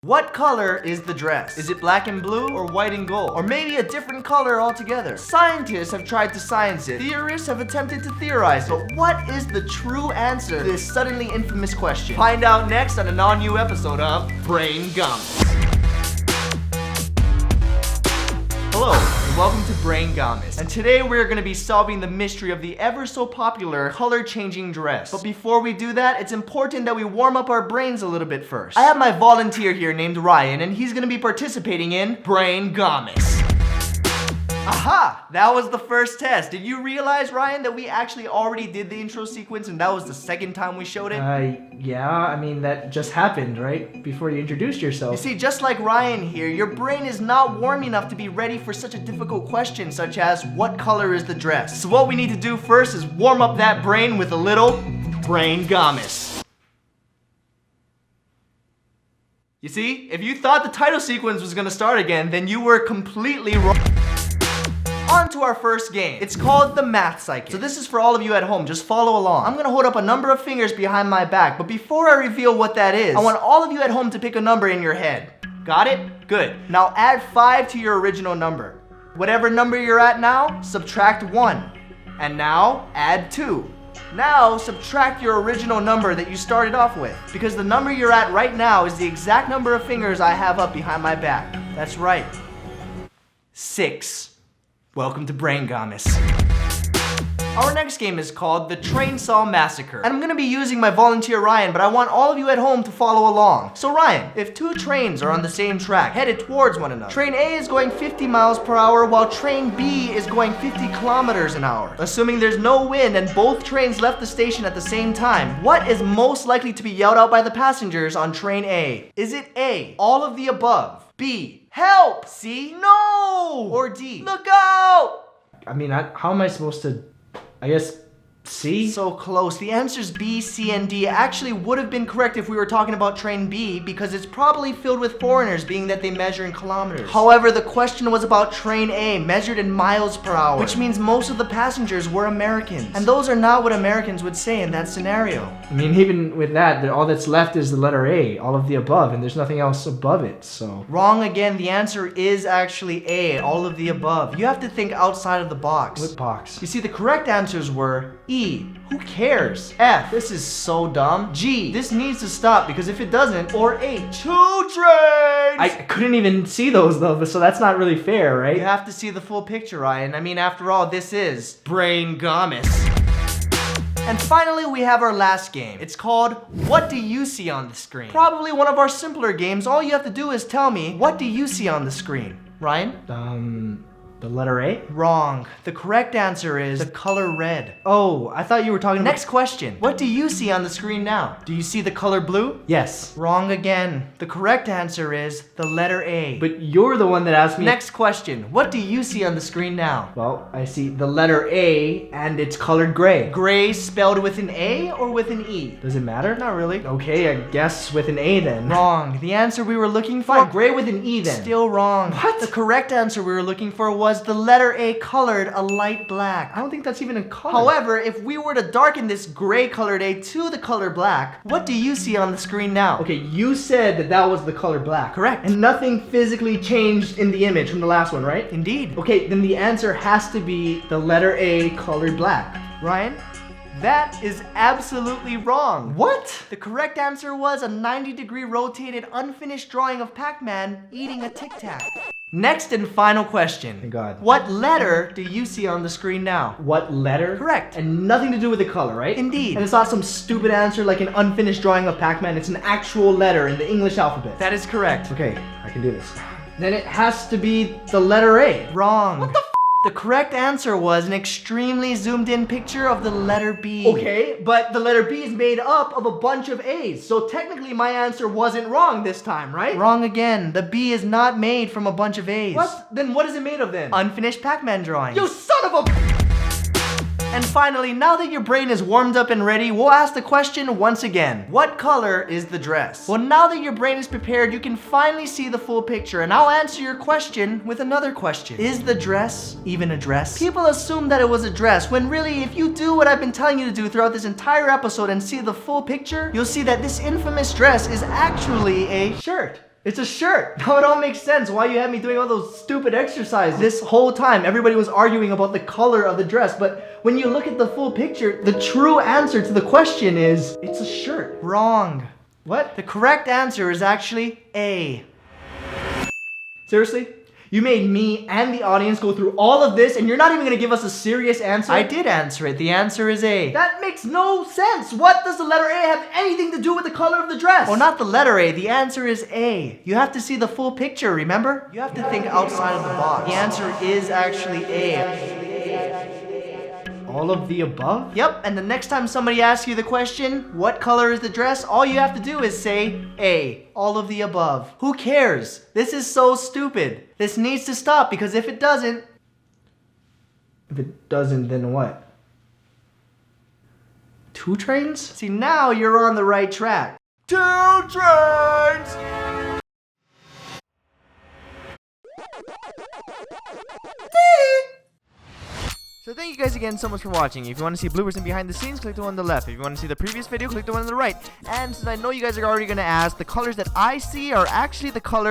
What color is the dress? Is it black and blue or white and gold? Or maybe a different color altogether? Scientists have tried to science it. Theorists have attempted to theorize it. But what is the true answer to this suddenly infamous question? Find out next on an all-new episode of Brain Gummies. Hello, and welcome to Brain Gummies. And today we're going to be solving the mystery of the ever so popular color-changing dress. But before we do that, it's important that we warm up our brains a little bit first. I have my volunteer here named Ryan, and he's going to be participating in Brain Gummies. Aha! That was the first test. Did you realize, Ryan, that we actually already did the intro sequence and that was the second time we showed it? Yeah, I mean, that just happened, right? Before you introduced yourself. You see, just like Ryan here, your brain is not warm enough to be ready for such a difficult question, such as, what color is the dress? So what we need to do first is warm up that brain with a little Brain Gummies. You see, if you thought the title sequence was gonna start again, then you were completely wrong. On to our first game. It's called the Math Psychic. So this is for all of you at home. Just follow along. I'm gonna hold up a number of fingers behind my back, but before I reveal what that is, I want all of you at home to pick a number in your head. Got it? Good. Now add 5 to your original number. Whatever number you're at now, subtract 1. And now add 2. Now subtract your original number that you started off with, because the number you're at right now is the exact number of fingers I have up behind my back. That's right. 6. Welcome to Brain Gummies. Our next game is called the Trainsaw Massacre. And I'm gonna be using my volunteer Ryan, but I want all of you at home to follow along. So Ryan, if 2 trains are on the same track, headed towards one another, train A is going 50 miles per hour while train B is going 50 kilometers an hour. Assuming there's no wind and both trains left the station at the same time, what is most likely to be yelled out by the passengers on train A? Is it A, all of the above? B, help! C, no! Or D, look out! I mean, how am I supposed to, I guess, C? So close. The answers B, C, and D actually would have been correct if we were talking about train B, because it's probably filled with foreigners, being that they measure in kilometers. However, the question was about train A, measured in miles per hour, which means most of the passengers were Americans. And those are not what Americans would say in that scenario. I mean, even with that, all that's left is the letter A, all of the above, and there's nothing else above it, so. Wrong again. The answer is actually A, all of the above. You have to think outside of the box. What box? You see, the correct answers were E, who cares? F, this is so dumb. G, this needs to stop because if it doesn't. Or H, 2 trains! I couldn't even see those though, so that's not really fair, right? You have to see the full picture, Ryan. I mean, after all, this is Brain Gummies. And finally, we have our last game. It's called What Do You See on the Screen? Probably one of our simpler games. All you have to do is tell me, what do you see on the screen? Ryan? The letter A? Wrong. The correct answer is the color red. Oh, I thought you were talking Next question. What do you see on the screen now? Do you see the color blue? Yes. Wrong again. The correct answer is the letter A. But you're the one that asked me. Next question. What do you see on the screen now? Well, I see the letter A and it's colored gray. Gray spelled with an A or with an E? Does it matter? Not really. Okay, I guess with an A then. Wrong. The answer we were looking for? Fine, gray with an E then. Still wrong. What? The correct answer we were looking for was the letter A colored a light black. I don't think that's even a color. However, if we were to darken this gray colored A to the color black, what do you see on the screen now? Okay, you said that was the color black. Correct. And nothing physically changed in the image from the last one, right? Indeed. Okay, then the answer has to be the letter A colored black. Ryan? That is absolutely wrong. What? The correct answer was a 90-degree rotated unfinished drawing of Pac-Man eating a Tic Tac. Next and final question. Thank God. What letter do you see on the screen now? What letter? Correct. And nothing to do with the color, right? Indeed. And it's not some stupid answer like an unfinished drawing of Pac-Man. It's an actual letter in the English alphabet. That is correct. Okay, I can do this. Then it has to be the letter A. Wrong. What the f? The correct answer was an extremely zoomed in picture of the letter B. Okay, but the letter B is made up of a bunch of A's, so technically my answer wasn't wrong this time, right? Wrong again. The B is not made from a bunch of A's. What? Then what is it made of then? Unfinished Pac-Man drawings. You son of a... And finally, now that your brain is warmed up and ready, we'll ask the question once again. What color is the dress? Well, now that your brain is prepared, you can finally see the full picture, and I'll answer your question with another question. Is the dress even a dress? People assume that it was a dress, when really, if you do what I've been telling you to do throughout this entire episode and see the full picture, you'll see that this infamous dress is actually a shirt. It's a shirt. Now it all makes sense why you had me doing all those stupid exercises. This whole time, everybody was arguing about the color of the dress, but when you look at the full picture, the true answer to the question is, it's a shirt. Wrong. What? The correct answer is actually A. Seriously? You made me and the audience go through all of this and you're not even gonna give us a serious answer? I did answer it. The answer is A. That makes no sense. What does the letter A have anything to do with the color of the dress? Well, not the letter A. The answer is A. You have to see the full picture, remember? You have to think outside of the box. The answer is actually A. All of the above? Yep, and the next time somebody asks you the question, what color is the dress? All you have to do is say A. All of the above. Who cares? This is so stupid. This needs to stop because if it doesn't... If it doesn't, then what? 2 trains? See, now you're on the right track. 2 trains! So thank you guys again so much for watching. If you want to see bloopers and behind the scenes, click the one on the left. If you want to see the previous video, click the one on the right. And since I know you guys are already going to ask, the colors that I see are actually the colors